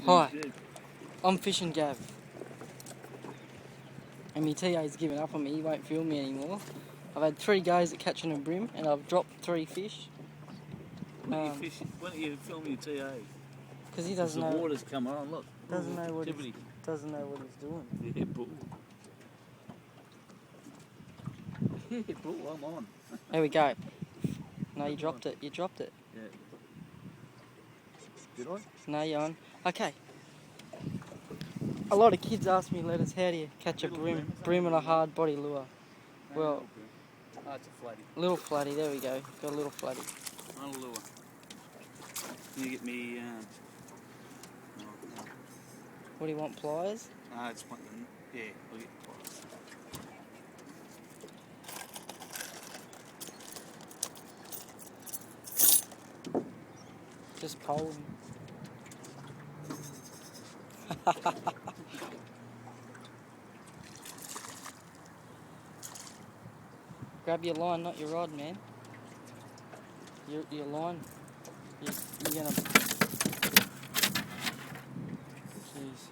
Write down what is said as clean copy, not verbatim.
Hi, I'm Fishinggav. And my TA's given up on me, he won't film me anymore. I've had 3 goes at catching a brim and I've dropped 3 fish. Why don't you film your TA? Because he doesn't know. The water's come on, look. Doesn't know what he's doing. Yeah, bull. Yeah, bull, I'm on. There we go. No, you dropped it. You dropped it. Yeah. Did I? No, you're on. Okay. A lot of kids ask me letters, how do you catch a brim on a hard body lure? Well, oh, it's a flatty. Little flatty, there we go. Got a little flatty. Not a lure. Can you get me, What do you want, pliers? it's one, yeah, I'll get pliers. Just pole him. Grab your line, not your rod, man. Your line. You're gonna... Jeez.